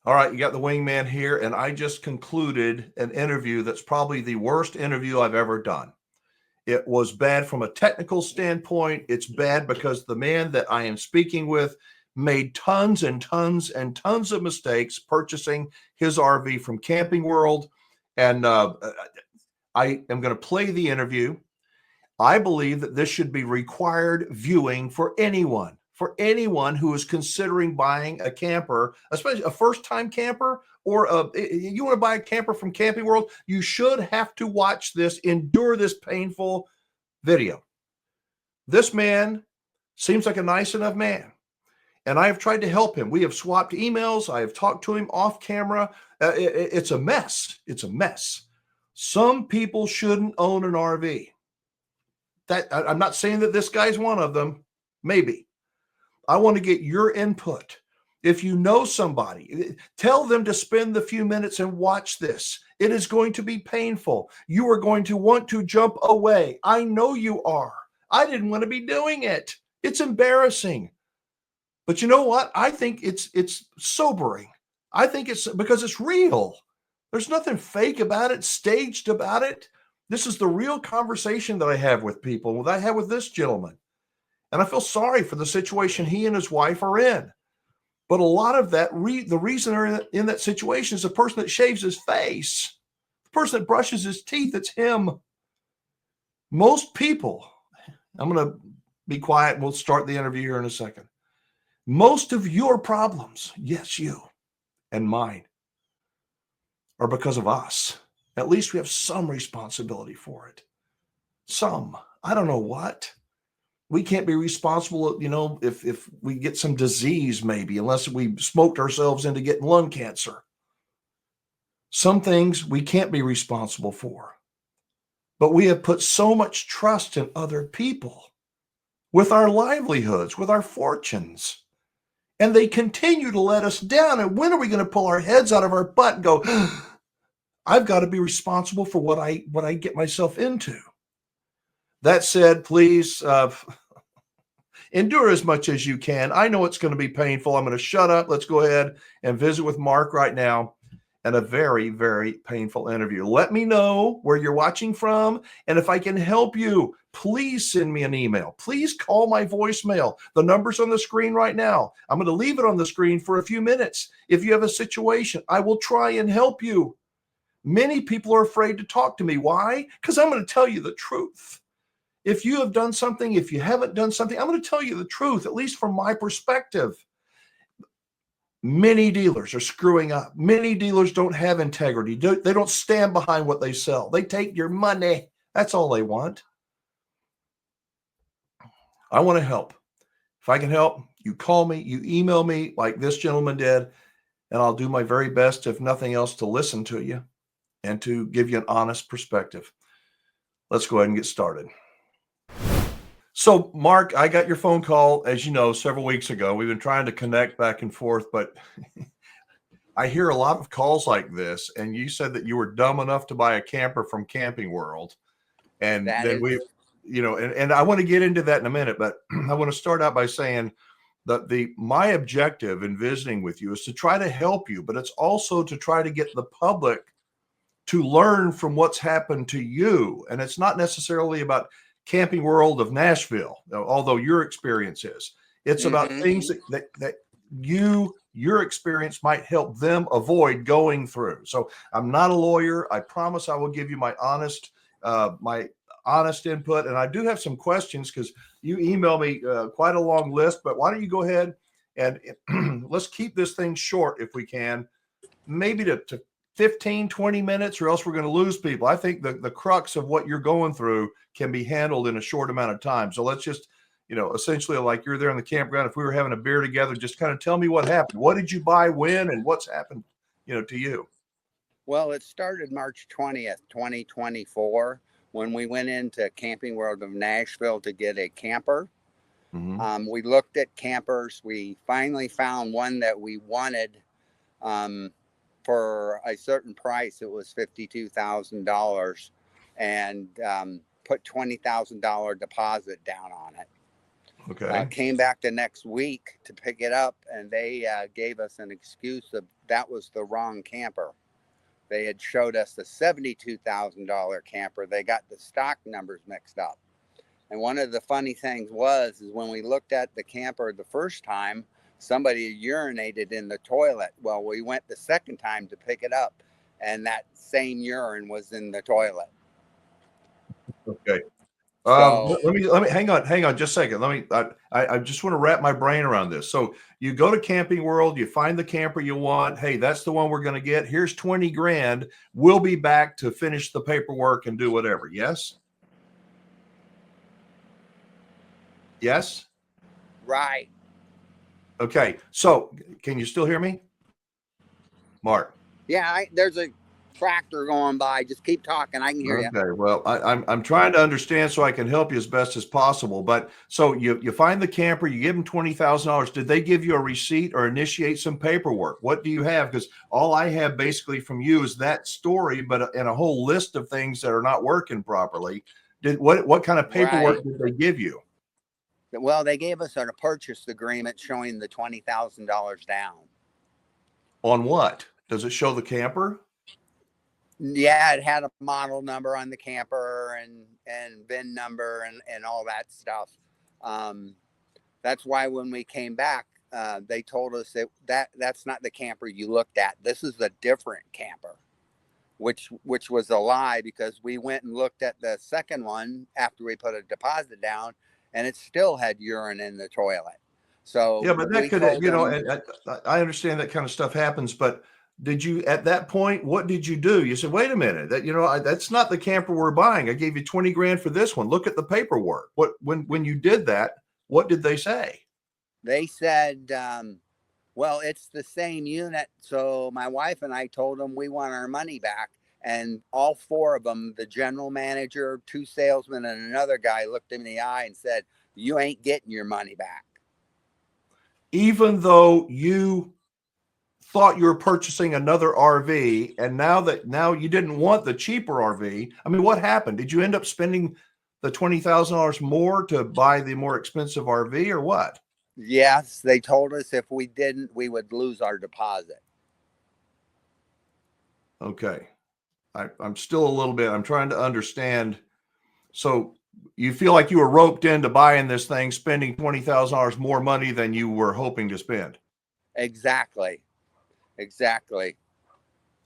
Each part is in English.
All right, you got the Wingman here, and I just concluded an interview that's probably the worst interview I've ever done. It was bad from a technical standpoint. It's bad because the man that I am speaking with made tons and tons and tons of mistakes purchasing his RV from Camping World. And I am going to play the interview. I believe that this should be required viewing for anyone who is considering buying a camper, especially a first-time camper, or you want to buy a camper from Camping World. You should have to watch this, endure this painful video. This man seems like a nice enough man, and I have tried to help him. We have swapped emails. I have talked to him off camera. It's a mess. It's a mess. Some people shouldn't own an RV. I'm not saying that this guy's one of them. Maybe. I want to get your input. If you know somebody, tell them to spend the few minutes and watch this. It is going to be painful. You are going to want to jump away. I know you are. I didn't want to be doing it. It's embarrassing. But you know what? I think it's sobering. I think it's because it's real. There's nothing fake about it, staged about it. This is the real conversation that I have with people, that I have with this gentleman. And I feel sorry for the situation he and his wife are in. But a lot of that, the reason they're in that situation is the person that shaves his face, the person that brushes his teeth. It's him. Most people, I'm going to be quiet and we'll start the interview here in a second. Most of your problems, yes, you and mine, are because of us. At least we have some responsibility for it. Some. I don't know what. We can't be responsible, if we get some disease, maybe, unless we smoked ourselves into getting lung cancer. Some things we can't be responsible for. But we have put so much trust in other people with our livelihoods, with our fortunes. And they continue to let us down. And when are we going to pull our heads out of our butt and go, I've got to be responsible for what I get myself into? That said, please endure as much as you can. I know it's going to be painful. I'm going to shut up. Let's go ahead and visit with Mark right now, and a very, very painful interview. Let me know where you're watching from, and if I can help you, please send me an email. Please call my voicemail. The number's on the screen right now. I'm going to leave it on the screen for a few minutes. If you have a situation, I will try and help you. Many people are afraid to talk to me. Why? Because I'm going to tell you the truth. If you have done something, if you haven't done something, I'm going to tell you the truth, at least from my perspective. Many dealers are screwing up. Many dealers don't have integrity. They don't stand behind what they sell. They take your money. That's all they want. I want to help. If I can help, you call me, you email me like this gentleman did, and I'll do my very best, if nothing else, to listen to you and to give you an honest perspective. Let's go ahead and get started. So, Mark, I got your phone call, as you know, several weeks ago. We've been trying to connect back and forth, but I hear a lot of calls like this. And you said that you were dumb enough to buy a camper from Camping World. And That then is, and I want to get into that in a minute, but I want to start out by saying that my objective in visiting with you is to try to help you, but it's also to try to get the public to learn from what's happened to you. And it's not necessarily about Camping World of Nashville, although your experience is. It's about things that your experience might help them avoid going through. So I'm not a lawyer. I promise I will give you my honest input. And I do have some questions because you emailed me quite a long list, but why don't you go ahead and let's keep this thing short if we can, maybe to 15, 20 minutes, or else we're going to lose people. I think the crux of what you're going through can be handled in a short amount of time. So let's just, essentially, like you're there in the campground, if we were having a beer together, just kind of tell me what happened. What did you buy, when, and what's happened, to you? well, it started March 20th, 2024, when we went into Camping World of Nashville to get a camper. We looked at campers. We finally found one that we wanted for a certain price. It was $52,000, and put $20,000 deposit down on it. Okay. Came back the next week to pick it up, and they gave us an excuse of that was the wrong camper. They had showed us the $72,000 camper. They got the stock numbers mixed up. And one of the funny things is when we looked at the camper the first time, somebody urinated in the toilet. Well, we went the second time to pick it up, and that same urine was in the toilet. Okay. So Let me hang on just a second. I just want to wrap my brain around this. So you go to Camping World, you find the camper you want. Hey, that's the one we're going to get. Here's 20 grand. We'll be back to finish the paperwork and do whatever. Yes. Yes. right. Okay. So can you still hear me, Mark? Yeah, there's a tractor going by. Just keep talking. I can hear you. Okay. Well, I'm trying to understand so I can help you as best as possible. But so you find the camper, you give them $20,000. Did they give you a receipt or initiate some paperwork? What do you have? Because all I have basically from you is that story, but and a whole list of things that are not working properly. What kind of paperwork did they give you? Well, they gave us a purchase agreement showing the $20,000 down. On what? Does it show the camper? Yeah, it had a model number on the camper and VIN number and all that stuff. That's why when we came back, they told us that's not the camper you looked at. This is a different camper, which was a lie, because we went and looked at the second one after we put a deposit down, and it still had urine in the toilet. So yeah, but that could, I understand that kind of stuff happens, but did you, at that point, what did you do? You said, wait a minute, that's not the camper we're buying. I gave you 20 grand for this one. Look at the paperwork. When you did that, what did they say? They said, well, it's the same unit. So my wife and I told them we want our money back. And all four of them, the general manager, two salesmen, and another guy, looked him in the eye and said, you ain't getting your money back. Even though you thought you were purchasing another RV, and now you didn't want the cheaper RV. I mean, what happened? Did you end up spending the $20,000 more to buy the more expensive RV, or what? Yes, they told us if we didn't, we would lose our deposit. Okay. I'm still a little bit, I'm trying to understand. So you feel like you were roped into buying this thing, spending $20,000 more money than you were hoping to spend. Exactly.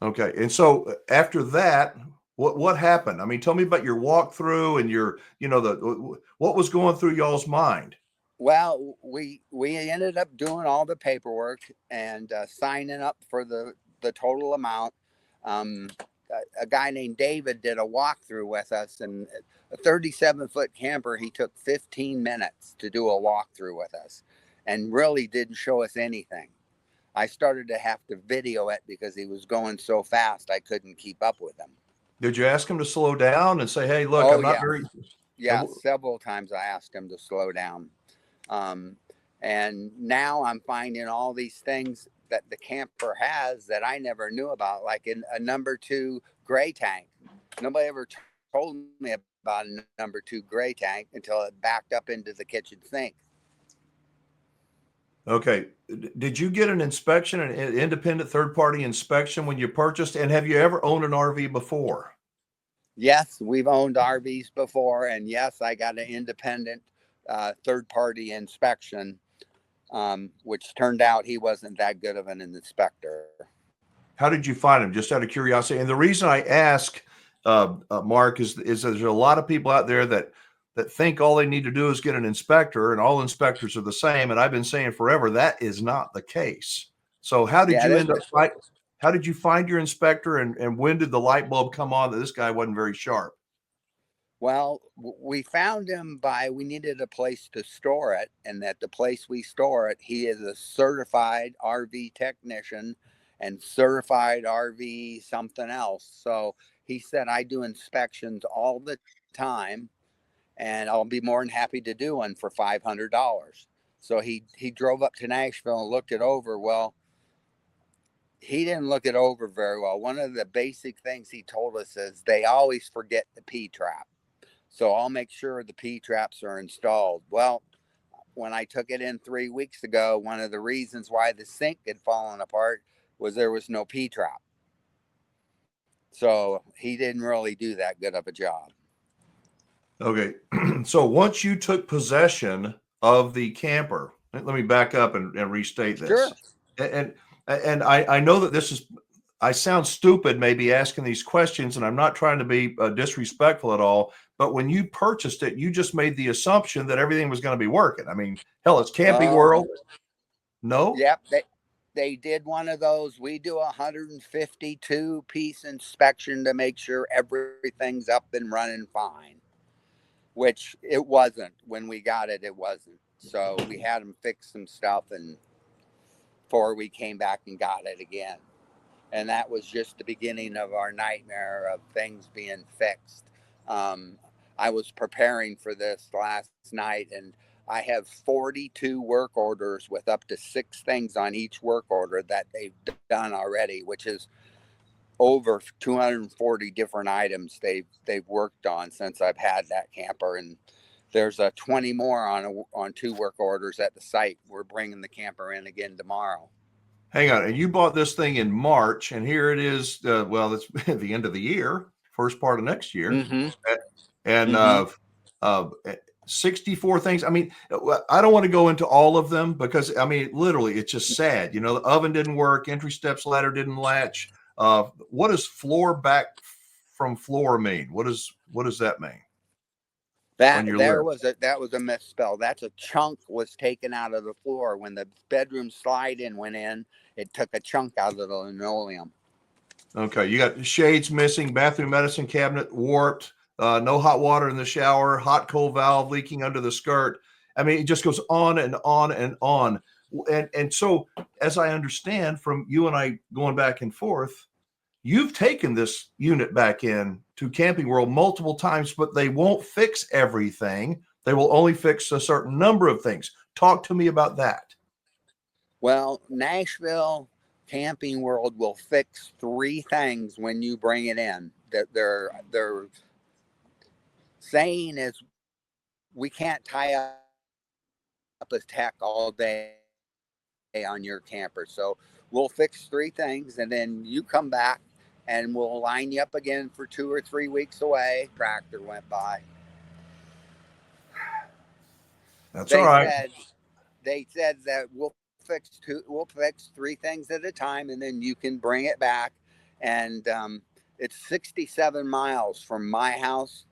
Okay. And so after that, what happened? I mean, tell me about your walkthrough and your, what was going through y'all's mind? Well, we ended up doing all the paperwork and signing up for the total amount. A guy named David did a walkthrough with us, and a 37-foot camper, he took 15 minutes to do a walkthrough with us and really didn't show us anything. I started to have to video it because he was going so fast I couldn't keep up with him. Did you ask him to slow down and say, hey, look, I'm not very... Yeah, several times I asked him to slow down. And now I'm finding all these things that the camper has that I never knew about, like in a number 2 gray tank. Nobody ever told me about a number 2 gray tank until it backed up into the kitchen sink. Okay. Did you get an inspection, an independent third-party inspection when you purchased? And have you ever owned an RV before? Yes, we've owned RVs before. And yes, I got an independent third-party inspection, which turned out he wasn't that good of an inspector. How did you find him? Just out of curiosity. And the reason I ask, Mark, is there's a lot of people out there that think all they need to do is get an inspector, and all inspectors are the same. And I've been saying forever that is not the case. So how did you end up? How did you find your inspector, and when did the light bulb come on that this guy wasn't very sharp? Well, we found him we needed a place to store it, and at the place we store it, he is a certified RV technician and certified RV something else. So he said, I do inspections all the time, and I'll be more than happy to do one for $500. So he drove up to Nashville and looked it over. Well, he didn't look it over very well. One of the basic things he told us is they always forget the P-trap. So I'll make sure the P-traps are installed. Well, when I took it in 3 weeks ago, one of the reasons why the sink had fallen apart was there was no P-trap. So he didn't really do that good of a job. Okay. So once you took possession of the camper, let me back up and restate this. Sure. And I know that this is, I sound stupid maybe asking these questions, and I'm not trying to be disrespectful at all, but when you purchased it, you just made the assumption that everything was going to be working. I mean, hell, it's Camping World. No? Yep. They did one of those. We do 152 piece inspection to make sure everything's up and running fine, which it wasn't when we got it. It wasn't. So we had them fix some stuff, and before we came back and got it again. And that was just the beginning of our nightmare of things being fixed. I was preparing for this last night, and I have 42 work orders with up to 6 things on each work order that they've done already, which is over 240 different items they've worked on since I've had that camper. And there's 20 more on 2 work orders at the site. We're bringing the camper in again tomorrow. Hang on. And you bought this thing in March, and here it is. Well, it's at the end of the year, first part of next year. Mm-hmm. And Mm-hmm. 64 things. I mean, I don't want to go into all of them because, I mean, literally, it's just sad. You know, the oven didn't work. Entry steps ladder didn't latch. What does floor back from floor mean? What does that mean? That was a misspell. That's a chunk was taken out of the floor. When the bedroom slide-in went in, it took a chunk out of the linoleum. Okay, you got shades missing, bathroom medicine cabinet warped, no hot water in the shower, hot cold valve leaking under the skirt. I mean, it just goes on and on and on. And so, as I understand from you and I going back and forth, you've taken this unit back in to Camping World multiple times, but they won't fix everything. They will only fix a certain number of things. Talk to me about that. Well, Nashville Camping World will fix 3 things when you bring it in. That they're saying is we can't tie up a tech all day on your camper. So we'll fix 3 things, and then you come back and we'll line you up again for 2 or 3 weeks away. Tractor went by. That's all right. They said that we'll fix 3 things at a time, and then you can bring it back. And it's 67 miles from my house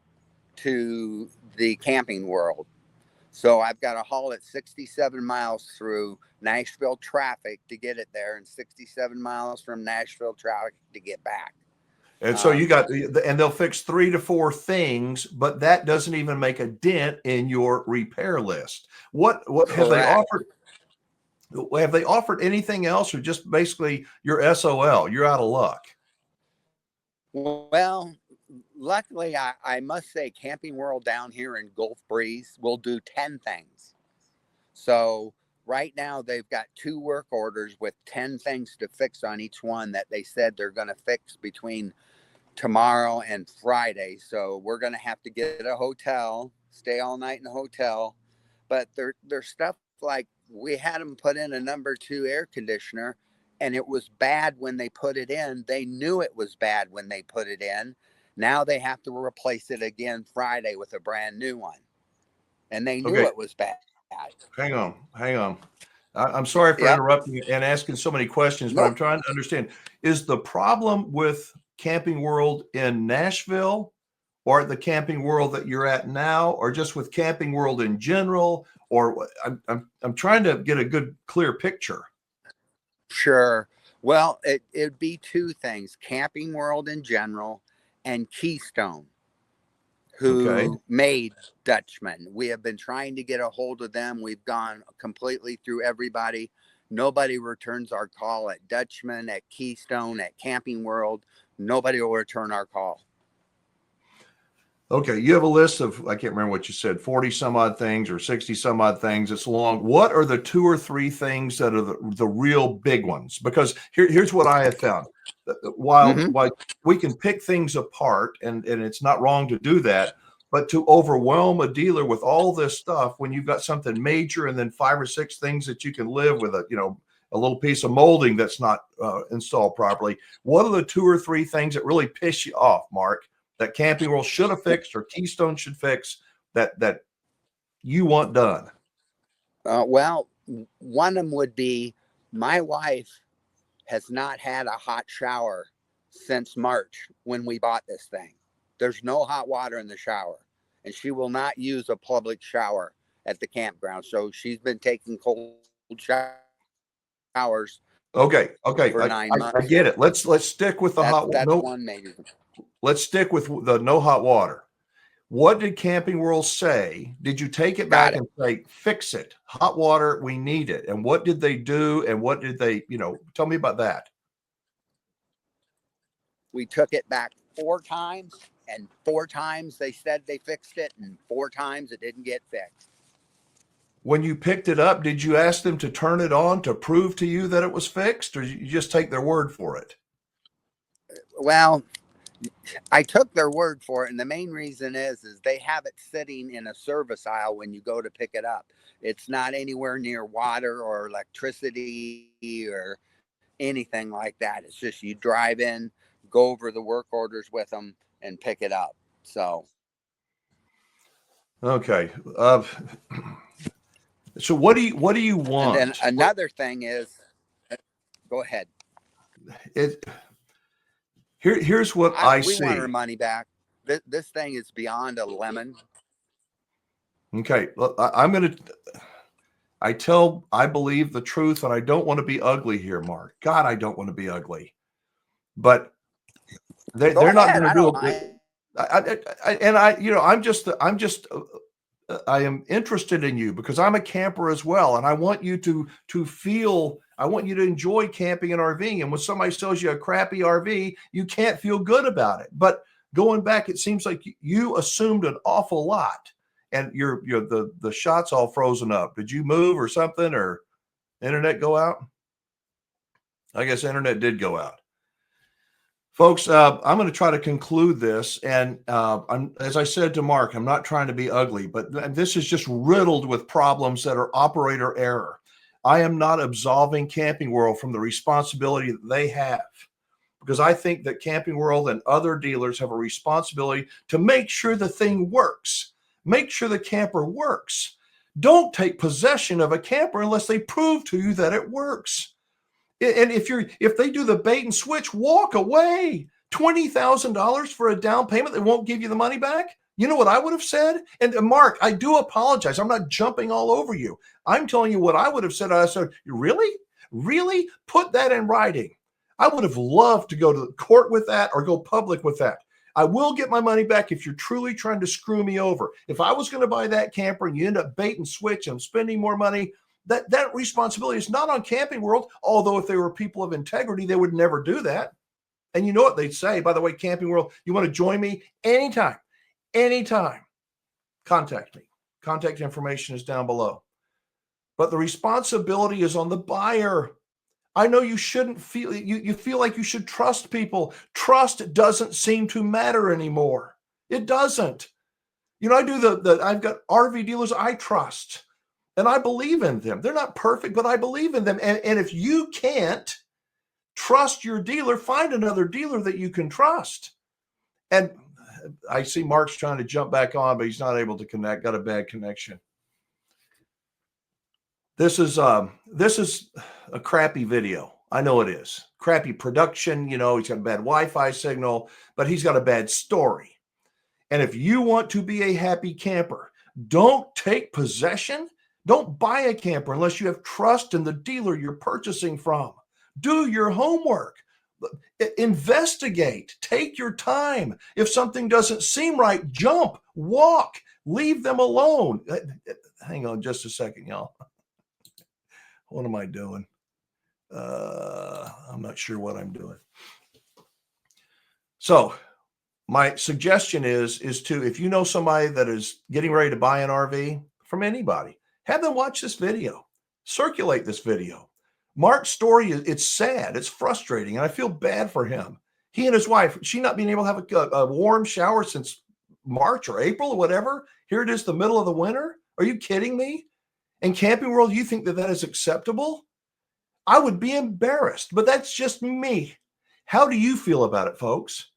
to the Camping World. So I've got to haul it 67 miles through Nashville traffic to get it there, and 67 miles from Nashville traffic to get back. And so you got, and they'll fix 3 to 4 things, but that doesn't even make a dent in your repair list. What have they offered? Have they offered anything else, or just basically your SOL? You're out of luck. Well, luckily, I must say Camping World down here in Gulf Breeze will do 10 things. So right now they've got 2 work orders with 10 things to fix on each one that they said they're going to fix between tomorrow and Friday. So we're going to have to get a hotel, stay all night in a hotel. But they're stuff like, we had them put in a number 2 air conditioner, and it was bad when they put it in. They knew it was bad when they put it in. Now they have to replace it again Friday with a brand new one. And they knew it was bad. Hang on. I'm sorry for interrupting and asking so many questions, but I'm trying to understand. Is the problem with Camping World in Nashville, or at the Camping World that you're at now, or just with Camping World in general? Or I'm trying to get a good, clear picture. Sure. Well, it'd be 2 things: Camping World in general, and Keystone, who made Dutchman. We have been trying to get a hold of them. We've gone completely through everybody. Nobody returns our call at Dutchman, at Keystone, at Camping World. Nobody will return our call. Okay, you have a list of, I can't remember what you said, 40 some odd things or 60 some odd things. It's long. What are the 2 or 3 things that are the real big ones? Because here's what I have found. While we can pick things apart, and it's not wrong to do that, But to overwhelm a dealer with all this stuff when you've got something major and then 5 or 6 things that you can live with, a little piece of molding that's not installed properly. What are the 2 or 3 things that really piss you off, Mark, that Camping World should have fixed or Keystone should fix that you want done? Well, one of them would be my wife has not had a hot shower since March when we bought this thing. There's no hot water in the shower, and she will not use a public shower at the campground. So she's been taking cold showers. Okay. For 9 months. I get it. Let's stick with the hot water. That's one major. Let's stick with the no hot water. What did Camping World say? Did you take it back and say, fix it? Hot water, we need it. And what did they do? And what did they, tell me about that. We took it back 4 times, and 4 times they said they fixed it, and 4 times it didn't get fixed. When you picked it up, did you ask them to turn it on to prove to you that it was fixed, or you just take their word for it? Well, I took their word for it, and the main reason is they have it sitting in a service aisle when you go to pick it up. It's not anywhere near water or electricity or anything like that. It's just you drive in, go over the work orders with them, and pick it up. So, okay. So what do you want? And then another thing is, go ahead. Here's what I see. We want our money back. This thing is beyond a lemon. Okay, I believe the truth, and I don't want to be ugly here, Mark. God, I don't want to be ugly, but they're not going to do it. I am interested in you because I'm a camper as well, and I want you to feel. I want you to enjoy camping and RVing. And when somebody sells you a crappy RV, you can't feel good about it. But going back, it seems like you assumed an awful lot, and the shot's all frozen up. Did you move or something, or internet go out? I guess internet did go out. Folks, I'm going to try to conclude this. And as I said to Mark, I'm not trying to be ugly, but this is just riddled with problems that are operator error. I am not absolving Camping World from the responsibility that they have, because I think that Camping World and other dealers have a responsibility to make sure the thing works, make sure the camper works. Don't take possession of a camper unless they prove to you that it works. And if they do the bait and switch, walk away. $20,000 for a down payment, they won't give you the money back. You know what I would have said? And Mark, I do apologize. I'm not jumping all over you. I'm telling you what I would have said. I said, really? Put that in writing. I would have loved to go to court with that or go public with that. I will get my money back if you're truly trying to screw me over. If I was going to buy that camper and you end up bait and switch and spending more money, that responsibility is not on Camping World. Although if they were people of integrity, they would never do that. And you know what they'd say, by the way, Camping World, you want to join me? Anytime, contact me. Contact information is down below. But the responsibility is on the buyer. I know you shouldn't feel, you feel like you should trust people. Trust doesn't seem to matter anymore. It doesn't. I've got RV dealers I trust, and I believe in them. They're not perfect, but I believe in them. And if you can't trust your dealer, find another dealer that you can trust. And I see Mark's trying to jump back on, but he's not able to connect, got a bad connection. This is a crappy video. I know it is. Crappy production. He's got a bad Wi-Fi signal, but he's got a bad story. And if you want to be a happy camper, don't take possession. Don't buy a camper unless you have trust in the dealer you're purchasing from. Do your homework. Investigate. Take your time. If something doesn't seem right, jump, walk, leave them alone. Hang on just a second, y'all. What am I doing? I'm not sure what I'm doing. So my suggestion is to, if you know somebody that is getting ready to buy an RV from anybody, have them watch this video, circulate this video. Mark's story, it's sad, it's frustrating, and I feel bad for him. He and his wife, she not being able to have a warm shower since March or April or whatever. Here it is, the middle of the winter. Are you kidding me? In Camping World, you think that that is acceptable? I would be embarrassed, but that's just me. How do you feel about it, folks?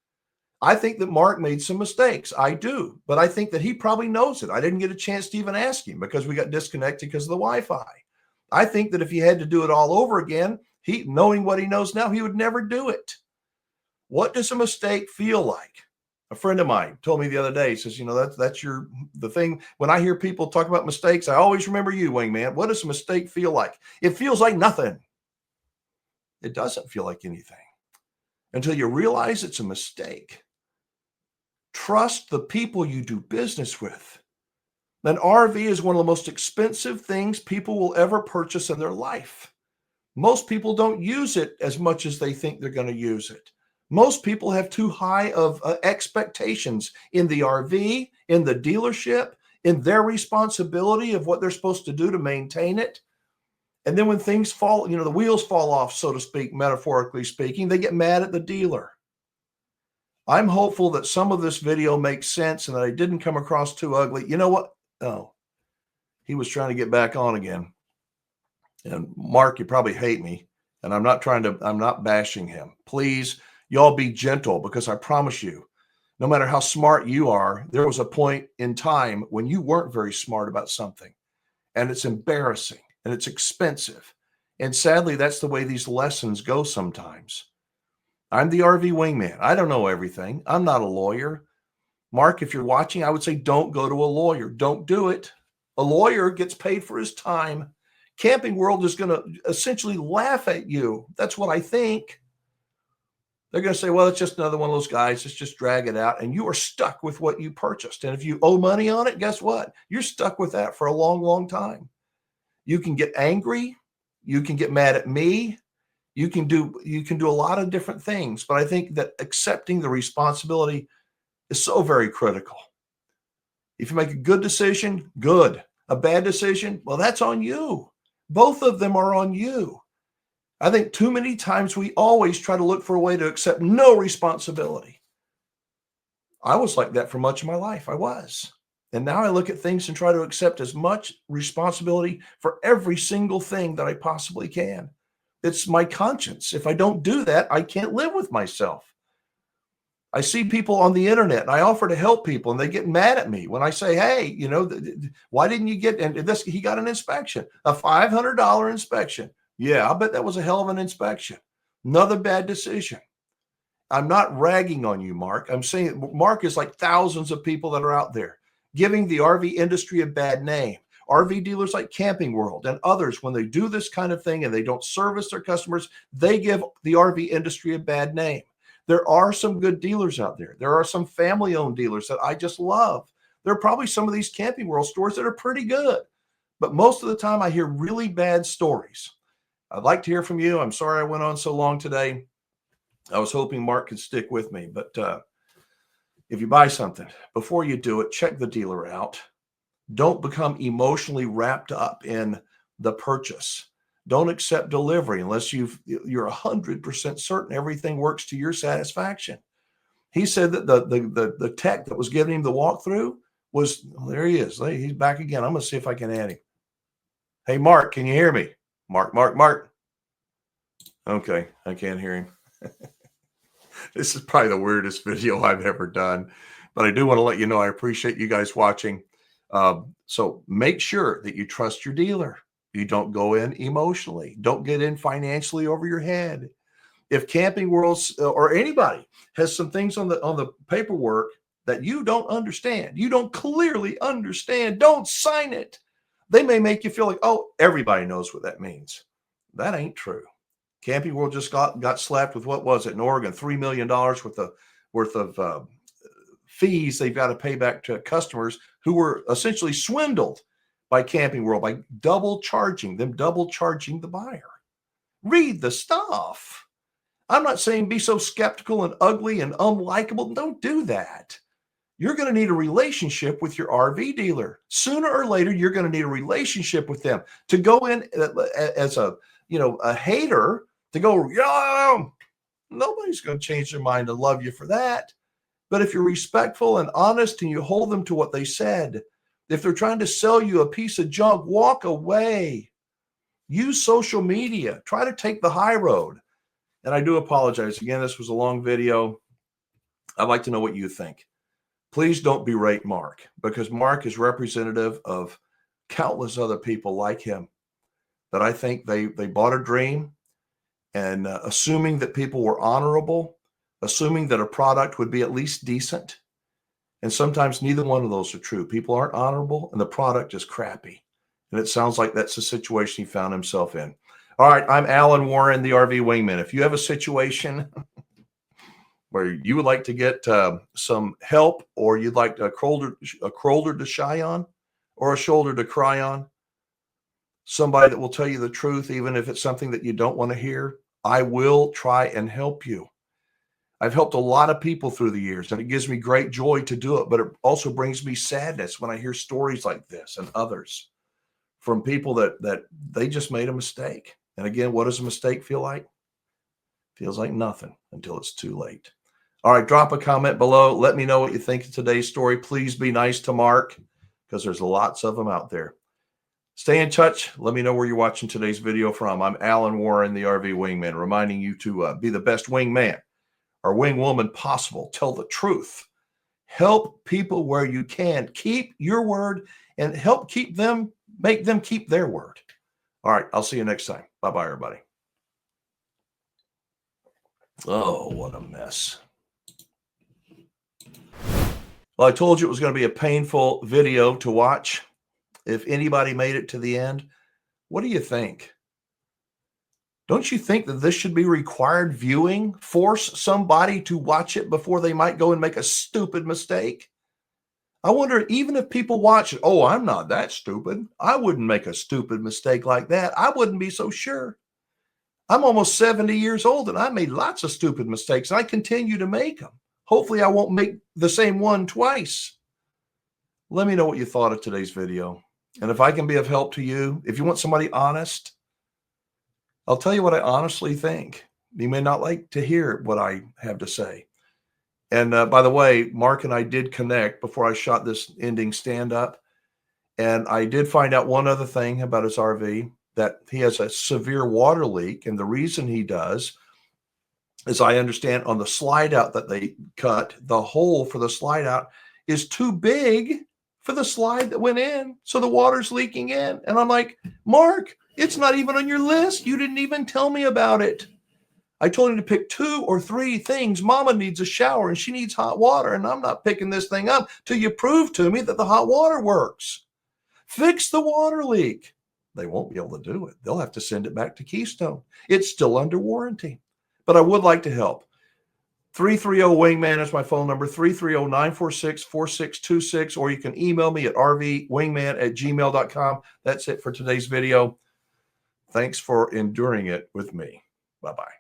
I think that Mark made some mistakes. I do, but I think that he probably knows it. I didn't get a chance to even ask him because we got disconnected because of the Wi-Fi. I think that if he had to do it all over again, knowing what he knows now, he would never do it. What does a mistake feel like? A friend of mine told me the other day, he says, that's the thing. When I hear people talk about mistakes, I always remember you, Wingman. What does a mistake feel like? It feels like nothing. It doesn't feel like anything until you realize it's a mistake. Trust the people you do business with. An RV is one of the most expensive things people will ever purchase in their life. Most people don't use it as much as they think they're going to use it. Most people have too high of expectations in the RV, in the dealership, in their responsibility of what they're supposed to do to maintain it. And then when things fall, the wheels fall off, so to speak, metaphorically speaking, they get mad at the dealer. I'm hopeful that some of this video makes sense and that I didn't come across too ugly. You know what? Oh, he was trying to get back on again. And Mark, you probably hate me. And I'm not bashing him. Please, y'all be gentle, because I promise you, no matter how smart you are, there was a point in time when you weren't very smart about something. And it's embarrassing and it's expensive. And sadly, that's the way these lessons go sometimes. I'm the RV wingman. I don't know everything. I'm not a lawyer. Mark, if you're watching, I would say don't go to a lawyer. Don't do it. A lawyer gets paid for his time. Camping World is going to essentially laugh at you. That's what I think. They're going to say, well, it's just another one of those guys. Let's just drag it out. And you are stuck with what you purchased. And if you owe money on it, guess what? You're stuck with that for a long, long time. You can get angry. You can get mad at me. You can do a lot of different things. But I think that accepting the responsibility is so very critical. If you make a good decision, good. A bad decision, well, that's on you. Both of them are on you. I think too many times we always try to look for a way to accept no responsibility. I was like that for much of my life. I was. And now I look at things and try to accept as much responsibility for every single thing that I possibly can. It's my conscience. If I don't do that, I can't live with myself. I see people on the internet and I offer to help people and they get mad at me when I say, hey, why didn't you get, and this, he got an inspection, a $500 inspection. Yeah, I bet that was a hell of an inspection. Another bad decision. I'm not ragging on you, Mark. I'm saying Mark is like thousands of people that are out there giving the RV industry a bad name. RV dealers like Camping World and others, when they do this kind of thing and they don't service their customers, they give the RV industry a bad name. There are some good dealers out there. There are some family-owned dealers that I just love. There are probably some of these Camping World stores that are pretty good. But most of the time I hear really bad stories. I'd like to hear from you. I'm sorry I went on so long today. I was hoping Mark could stick with me. But if you buy something, before you do it, check the dealer out. Don't become emotionally wrapped up in the purchase. Don't accept delivery unless you're 100% certain everything works to your satisfaction. He said that the tech that was giving him the walkthrough was, well, there he is. He's back again. I'm going to see if I can add him. Hey, Mark, can you hear me? Mark. Okay, I can't hear him. This is probably the weirdest video I've ever done, but I do want to let you know I appreciate you guys watching. So make sure that you trust your dealer. You don't go in emotionally. Don't get in financially over your head. If Camping World or anybody has some things on the paperwork that you don't understand, you don't clearly understand, don't sign it. They may make you feel like, oh, everybody knows what that means. That ain't true. Camping World just got slapped with, what was it in Oregon, $3 million worth of fees they've got to pay back to customers who were essentially swindled by Camping World by double charging the buyer. Read the stuff. I'm not saying be so skeptical and ugly and unlikable. Don't do that. You're going to need a relationship with your RV dealer. Sooner or later, you're going to need a relationship with them. To go in as a hater, to go, yeah, nobody's going to change their mind to love you for that. But if you're respectful and honest and you hold them to what they said, if they're trying to sell you a piece of junk, walk away. Use social media. Try to take the high road. And I do apologize. Again, this was a long video. I'd like to know what you think. Please don't berate Mark, because Mark is representative of countless other people like him that I think they bought a dream, and assuming that people were honorable, assuming that a product would be at least decent. And sometimes neither one of those are true. People aren't honorable and the product is crappy. And it sounds like that's the situation he found himself in. All right, I'm Alan Warren, the RV Wingman. If you have a situation where you would like to get some help, or you'd like a shoulder to shy on, or a shoulder to cry on, somebody that will tell you the truth, even if it's something that you don't want to hear, I will try and help you. I've helped a lot of people through the years, and it gives me great joy to do it, but it also brings me sadness when I hear stories like this and others from people that they just made a mistake. And again, what does a mistake feel like? Feels like nothing until it's too late. All right, drop a comment below. Let me know what you think of today's story. Please be nice to Mark, because there's lots of them out there. Stay in touch. Let me know where you're watching today's video from. I'm Alan Warren, the RV Wingman, reminding you to be the best wingman or wingwoman possible. Tell the truth. Help people where you can. Keep your word and help make them keep their word. All right, I'll see you next time. Bye-bye, everybody. Oh, what a mess. Well, I told you it was going to be a painful video to watch. If anybody made it to the end, what do you think? Don't you think that this should be required viewing? Force somebody to watch it before they might go and make a stupid mistake? I wonder, even if people watch it, oh, I'm not that stupid. I wouldn't make a stupid mistake like that. I wouldn't be so sure. I'm almost 70 years old, and I made lots of stupid mistakes. I continue to make them. Hopefully, I won't make the same one twice. Let me know what you thought of today's video. And if I can be of help to you, if you want somebody honest, I'll tell you what I honestly think. You may not like to hear what I have to say. And by the way, Mark and I did connect before I shot this ending stand-up. And I did find out one other thing about his RV, that he has a severe water leak. And the reason he does, as I understand, on the slide out that they cut, the hole for the slide out is too big for the slide that went in. So the water's leaking in. And I'm like, Mark, it's not even on your list. You didn't even tell me about it. I told him to pick 2 or 3 things. Mama needs a shower and she needs hot water. And I'm not picking this thing up till you prove to me that the hot water works. Fix the water leak. They won't be able to do it. They'll have to send it back to Keystone. It's still under warranty. But I would like to help. 330 Wingman is my phone number, 330-946-4626, or you can email me at rvwingman@gmail.com. That's it for today's video. Thanks for enduring it with me. Bye-bye.